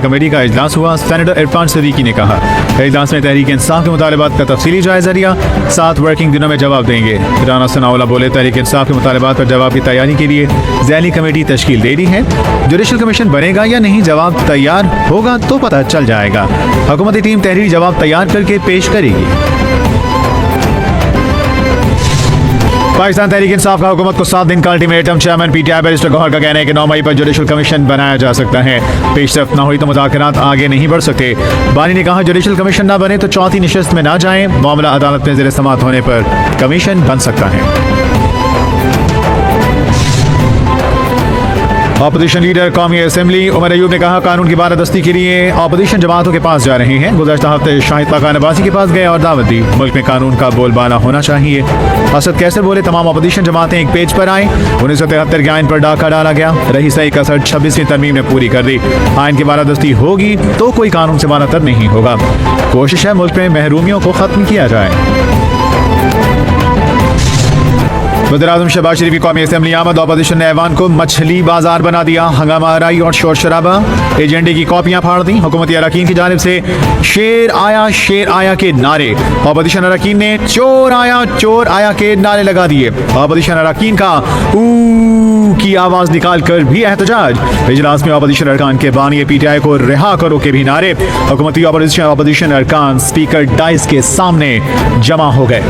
Committee का इजलास हुआ। सेनेटर इरफान सदीकी ने कहा, इजलास में तहरीक इंसाफ के मुतालबात का तफसीली जायजा लिया, 7 वर्किंग दिनों में जवाब देंगे। राना सनाउल्लाह बोले, तहरीक इंसाफ के मुतालबात पर जवाब की तैयारी के लिए ज़ैली कमेटी तश्कील दे दी है। जुडिशल कमीशन बनेगा या नहीं, जवाब तैयार होगा तो पता चल जाएगा। हुकूमती टीम तहरीरी जवाब तैयार करके पेश करेगी। पाकिस्तान तहरीक इंसाफ का हुकूमत को 7 दिन का ultimatum. Chairman PTI barrister Gauhar का कहना है कि 9 मई पर जुडिशल कमीशन बनाया जा सकता है। पेशरफ्त न हुई तो मुज़ाकरात आगे नहीं बढ़ सकते। बानी ने कहा, जुडिशल कमीशन न बने तो चौथी नशिस्त में ना जाएं। मामला अदालत में ज़ेर समाअत होने पर कमीशन बन सकता है। अपोजिशन लीडर कौमी असेंबली उमर अयूब ने कहा, कानून की बारादस्ती के लिए अपोजिशन जमातों के पास जा रहे हैं। गुज़श्ता हफ्ते शाहिद खाकान अब्बासी के पास गए और दावत दी। मुल्क में कानून का बोलबाला होना चाहिए। असद कैसर बोले, तमाम अपोजिशन जमातें एक पेज पर आएँ। 1973 के आइन पर डाका डाला गया। रही सही कसर 26वीं तरमीम ने पूरी कर दी। आइन की बारादस्ती होगी तो कोई कानून से बारातर नहीं होगा। कोशिश है मुल्क में महरूमियों को खत्म किया जाए। वज़ीर-ए-आज़म शहबाज शरीफ की कौमी असेंबली आमद। अपोजिशन ने ऐवान को मछली बाजार बना दिया। हंगामा आराई और शोर शराबा। एजेंडे की कॉपियां फाड़ दी। हुकूमती अरकान की जानिब से शेर आया के नारे। अपोजिशन अरकान ने चोर आया के नारे लगा दिए। अपोजिशन अरकान का ऊ की आवाज निकाल कर भी एहतजाज। इजलास में अपोजिशन अरकान के बानी PTI को रिहा करो के भी नारे। हुकूमती अपोजिशन अरकान स्पीकर डाइस के सामने जमा हो गए।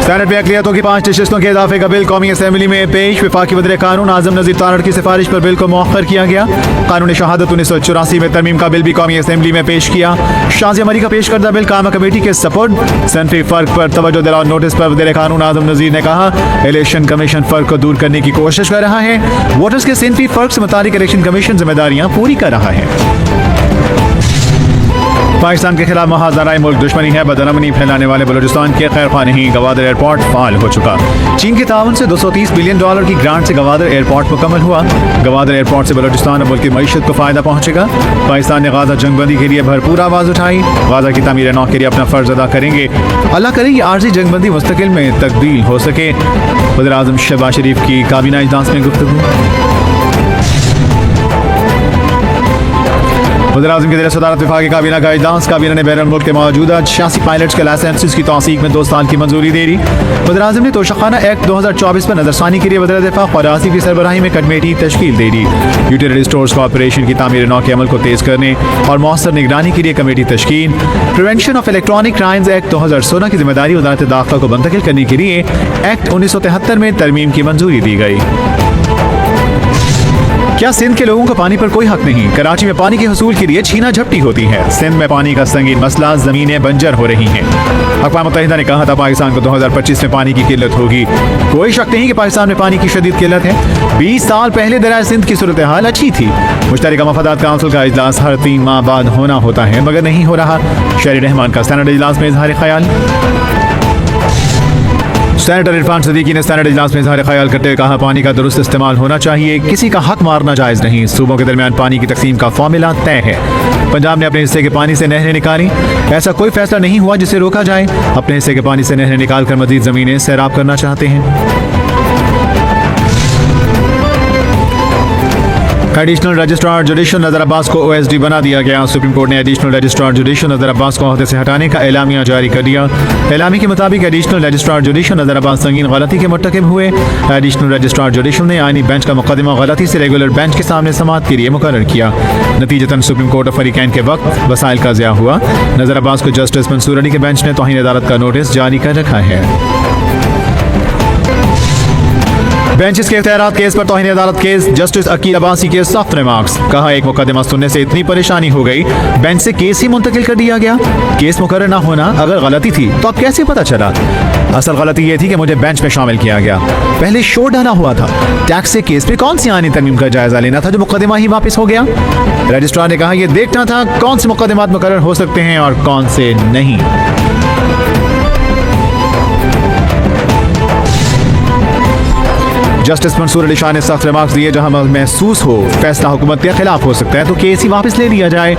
सेनेट में अक़लियतों की 5 नशिस्तों के इजाफे का बिल कौमी असेंबली में पेश। वफाकी वज़ीर कानून आज़म नज़ीर तारड़ की सिफारिश पर बिल को मौख़र किया गया। कानून शहादत 1984 में तरमीम का बिल भी कौमी असेंबली में पेश किया। शाज़िया मरी का पेश करदा बिल कामा कमेटी के सपोर्ट। सनफी फ़र्क पर तवज्जो दिलाओ नोटिस पर वज़ीर कानून आज़म नज़ीर ने कहा, इलेक्शन कमीशन फ़र्क को दूर करने की कोशिश कर रहा है। वोटर्स के सिनफी फ़र्क से मुतालिक इलेक्शन कमीशन जिम्मेदारियाँ पूरी कर रहा है। पाकिस्तान के खिलाफ महाजराए मुल्क दुश्मनी है। बदअमनी फैलाने वाले बलूचिस्तान के खैरख्वाह नहीं। गवादर एयरपोर्ट फाल हो चुका। चीन के ताउन से $230 बिलियन की ग्रांट से गवादर एयरपोर्ट मुकम्मल हुआ। गवादर एयरपोर्ट से बलूचिस्तान और मुल्क की मईशत को फायदा पहुंचेगा। पाकिस्तान ने गाजा जंगबंदी के लिए भरपूर आवाज़ उठाई। गाजा की तामीर नौ के लिए अपना फ़र्ज अदा करेंगे। अल्लाह करे कि आर्जी जंगबंदी मुस्तकिल में तब्दील हो सके। वज़ीर-ए-आज़म शहबाज शरीफ की काबीना इजलास में गुफ्तगू। वज़ीर-ए-आज़म के ज़ेर सदारत वफाकी काबीना का इजलास। काबीना ने बैरून मुल्क के मौजूदा 86 पायलट्स के लाइसेंसेस की तौसीक में 2 साल की मंजूरी दे दी। वज़ीर-ए-आज़म ने तोशाखाना एक्ट 2024 पर नजरसानी के लिए वज़ीर दिफा क़राशी की सरबराही में कमेटी तश्कील दे दी। यूटिलिटी स्टोर्स कॉर्पोरेशन की तामीर नौ के अमल को तेज़ करने और मौसर निगरानी के लिए कमेटी तश्कील। Prevention of electronic crimes act 2016 की जिम्मेदारी वज़ारत दाखिला को मुंतकिल करने के लिए एक्ट 1973 में तरमीम की मंजूरी दी गई। क्या सिंध के लोगों को पानी पर कोई हक नहीं? कराची में पानी के हसूल के लिए छीना झपटी होती है। सिंध में पानी का संगीन मसला, जमीनें बंजर हो रही हैं। अक़वाम मुत्तहिदा ने कहा था पाकिस्तान को 2025 में पानी की किल्लत होगी। कोई शक नहीं कि पाकिस्तान में पानी की शदीद किल्लत है। 20 साल पहले दरिया सिंध की सूरत हाल अच्छी थी। मुश्तरका मफादात काउंसिल का इजलास हर 3 माह बाद होना होता है, मगर नहीं हो रहा। शहरी रहमान का सेनेट इजलास में इजहार ख्याल। सेनेटर इरफान सदीकी ने सेनेट इजलास में इजहार ख्याल करते हुए कहा, पानी का दुरुस्त इस्तेमाल होना चाहिए। किसी का हक मारना जायज़ नहीं। सूबों के दरमियान पानी की तकसीम का फॉर्मूला तय है। पंजाब ने अपने हिस्से के पानी से नहरें निकाली। ऐसा कोई फैसला नहीं हुआ जिसे रोका जाए। अपने हिस्से के पानी से नहरें निकाल कर मजीद ज़मीनें सैराब करना चाहते हैं। एडिशनल रजिस्ट्रार जुडिशल नज़र अब्बास को OSD बना दिया गया। सुप्रीम कोर्ट ने एडिशनल रजिस्ट्रार जुडिशल नज़र अब्बास को ओहदे से हटाने का एलामिया जारी कर दिया। एलामी के मुताबिक एडिशनल रजिस्ट्रार जुडिशल नज़र अब्बास संगीन गलती के मुर्तकिब हुए। एडिशनल रजिस्ट्रार जुडिशल ने आईनी बेंच का मुकदमा गलती से रेगुलर बेंच के सामने समाअत के लिए मुकर्रर किया। नतीजतन सुप्रीम कोर्ट ऑफ फरीकैन के वक्त वसाइल का ज़िया हुआ। नज़र अब्बास को जस्टिस मंसूर अली के बेंच ने तौहीन अदालत का नोटिस जारी कर रखा है। बेंचेस के इख्तियारात केस पर तौहीन अदालत केस। जस्टिस अकील अब्बासी के सख्त रिमार्क्स। कहा, एक मुकदमा सुनने से इतनी परेशानी हो गई, बेंच से केस ही मुंतकिल कर दिया गया। केस मुकर्रर ना होना अगर गलती थी तो अब कैसे पता चला? असल गलती ये थी कि मुझे बेंच में शामिल किया गया। पहले शोर डाला हुआ था। टैक्स से केस पे कौन सी आईनी तरमीम का जायजा लेना था जो मुकदमा ही वापस हो गया। रजिस्ट्रार ने कहा, यह देखना था कौन से मुकदमात मुकर्रर हो सकते हैं और कौन से नहीं। जस्टिस मंसूर अली शाह ने सख्त रिमार्क्स दिए, जहां महसूस हो फैसला हुकूमत के खिलाफ हो सकता है तो केस ही वापस ले लिया जाए।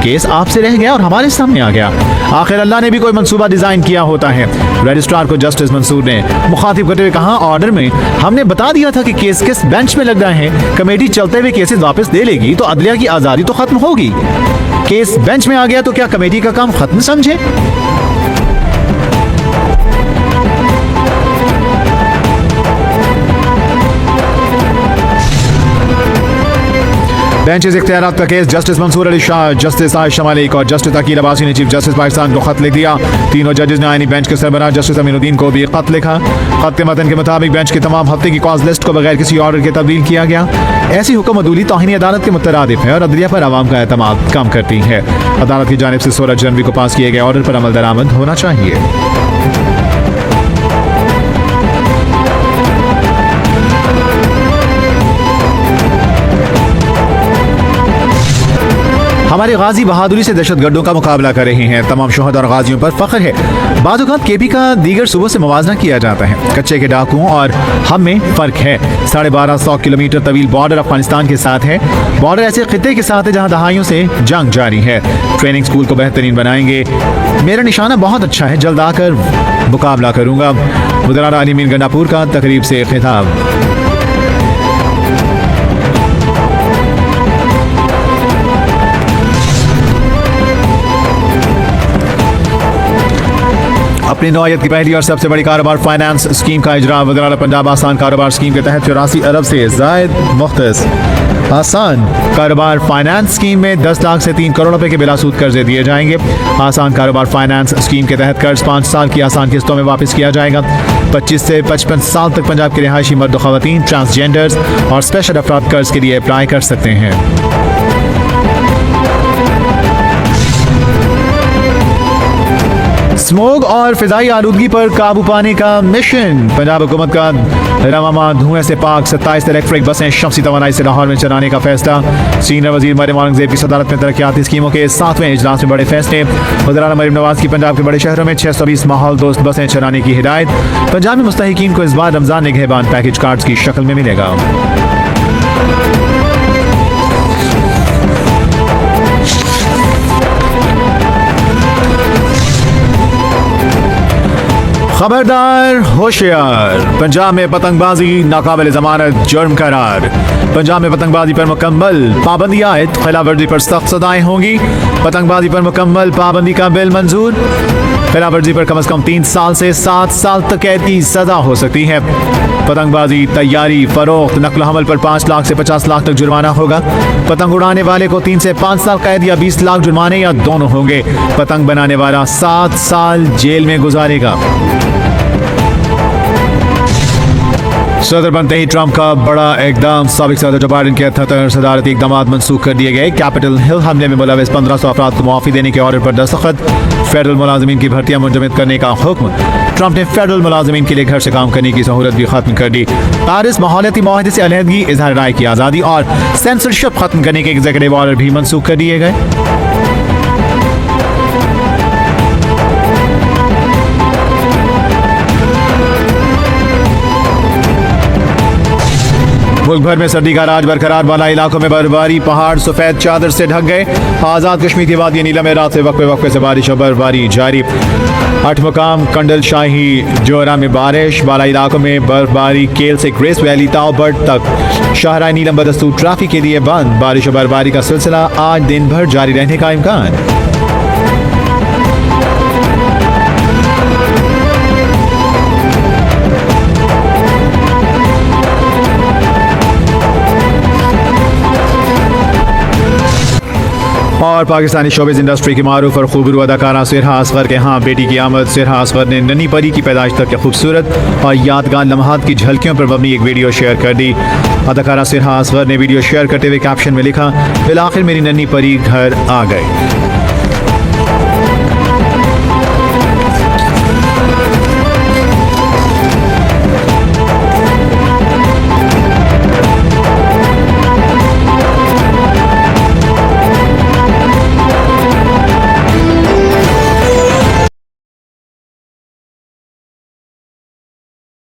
केस आपसे रह गया और हमारे सामने आ गया, आखिर अल्लाह ने भी कोई मंसूबा डिजाइन किया होता है। रजिस्ट्रार को जस्टिस मंसूर ने मुखातिब करते हुए कहा, ऑर्डर में हमने बता दिया था कि केस किस बेंच में लग रहा है, कमेटी चलते हुए केसेस वापस दे लेगी तो अदलिया की आजादी तो खत्म होगी। केस बेंच में आ गया तो क्या कमेटी का काम खत्म समझे? बेंच इख्तियारात का case, justice Mansoor Ali Shah, justice Ayesha Malik और जस्टिस अकील अब्बासी ने चीफ जस्टिस पाकिस्तान को खत लिख दिया। तीनों जजेस ने आईनी बेंच के सरबराह जस्टिस अमीनुद्दीन को भी खत लिखा। खत के मतन के मुताबिक बेंच के तमाम हफ्ते की कॉज लिस्ट को बगैर किसी ऑर्डर के तब्दील किया गया। ऐसी हुक्म अदूली तौहीन अदालत के मुतरादिफ है और अदलिया पर आवाम का एतमाद कम करती है। अदालत की जानिब से 16 जनवरी को पास किए गए ऑर्डर पर अमल दरामद होना चाहिए। हमारे गाजी बहादुरी से दहशतगर्दों का मुकाबला कर रहे हैं। तमाम शोहद और गाजियों पर फख्र है। बादुकात केपी का दीगर सूबों से मुवाजना किया जाता है। कच्चे के डाकुओं और हम में फ़र्क है। 1250 किलोमीटर तवील बॉर्डर अफगानिस्तान के साथ है। बॉर्डर ऐसे खित्ते के साथ है जहाँ दहाइयों से जंग जारी है। ट्रेनिंग स्कूल को बेहतरीन बनाएंगे। मेरा निशाना बहुत अच्छा है, जल्द आकर मुकाबला करूँगा। वज़ीर-ए-आला अली अमीन गंडापुर का तकरीब से खिताब। अपनी नौयत की पहली और सबसे बड़ी कारोबार फाइनेंस स्कीम का इजरा। वज़ीर-ए-आला पंजाब आसान कारोबार स्कीम के तहत 84 अरब से ज़ायद मुख्तस आसान कारोबार फाइनेंस स्कीम में 10 लाख से 3 करोड़ रुपए के बिलासूद कर्जे दिए जाएंगे। आसान कारोबार फाइनेंस स्कीम के तहत कर्ज 5 साल की आसान किस्तों में वापस किया जाएगा। 25 से 55 साल तक पंजाब के रिहायशी मर्द ख़वातीन, ट्रांसजेंडर्स और स्पेशल अफराद कर्ज के लिए अप्लाई कर सकते हैं। स्मोग और फिजाई आलूदगी पर काबू पाने का मिशन। पंजाब हुकूमत का रवामा धुएं से पाक 27 इलेक्ट्रिक बसें शमसी तवानाई से लाहौर में चलाने का फैसला। सीनियर वजीर मरियम औरंगजेब की सदारत में तरक्याती स्कीमों के 7वें इजलास में बड़े फैसले। वज़ीर-ए-आला मरियम नवाज की पंजाब के बड़े शहरों में 620 माहौल दोस्त बसें चलाने की हिदायत। पंजाबी मुस्तहिकीन को इस बार रमजान निगहबान पैकेज कार्ड्स की शक्ल में मिलेगा। खबरदार होशियार, पंजाब में पतंगबाजी नाकाबिल जमानत जुर्म करार। पंजाब में पतंगबाजी पर मुकम्मल पाबंदी आयद, खिलाफवर्जी पर सख्त सजाएं होंगी। पतंगबाजी पर मुकम्मल पाबंदी का बिल मंजूर। खिलाफवर्जी पर कम से कम 3 साल से 7 साल तक कैद की सजा हो सकती है। पतंगबाजी, तैयारी, फरोख्त, नकल हमल पर 5 लाख से 50 लाख तक जुर्माना होगा। पतंग उड़ाने वाले को 3 से 5 साल कैद या 20 लाख जुर्माने या दोनों होंगे। पतंग बनाने वाला 7 साल जेल में गुजारेगा। सदर बनते ही ट्रंप का बड़ा एकदम। साबिक सदर जो बाइडेन के 78 सदारती इकदाम मनसूख कर दिए गए। कैपिटल हिल हमले में मुलविस 1500 अफराद को मुआफ़ी देने के ऑर्डर पर दस्तखत। फेडरल मुलाजमीन की भर्तियां मुंजमद करने का हुक्म। ट्रंप ने फेडरल मुलाजमीन के लिए घर से काम करने की सहूलत भी खत्म कर दी। पेरिस माहौलियाती माहदे से अलहदगी, इजहार राय की आज़ादी और सेंसरशिप खत्म करने के एग्जीक्यूटिव ऑर्डर भी मनसूख कर दिए गए। मुल्क भर में सर्दी का राज बरकरार। बाला इलाकों में बर्फबारी, पहाड़ सफेद चादर से ढक गए। आज़ाद कश्मीर की वादी नीला में रात से वक्फे से बारिश और बर्फबारी जारी। 8 मुकाम कंडल शाही जोरा में बारिश। बाला इलाकों में बर्फबारी। केल से ग्रेस वैली ताओबर्ड तक शाहराह नीलम बदस्तूर ट्रैफिक के लिए बंद। बारिश और बर्फबारी का सिलसिला आज दिन भर जारी रहने का इम्कान। और पाकिस्तानी शोबिज़ इंडस्ट्री की मारूफ और खूबरू अदाकारा सिरहा असगर के यहाँ बेटी की आमद। सिरहा असगर ने नन्ही परी की पैदाइश तक के खूबसूरत और यादगार लम्हात की झलकियों पर मबनी एक वीडियो शेयर कर दी। अदाकारा सिरहा असगर ने वीडियो शेयर करते हुए कैप्शन में लिखा, फिल आखिर मेरी नन्ही परी घर आ गई।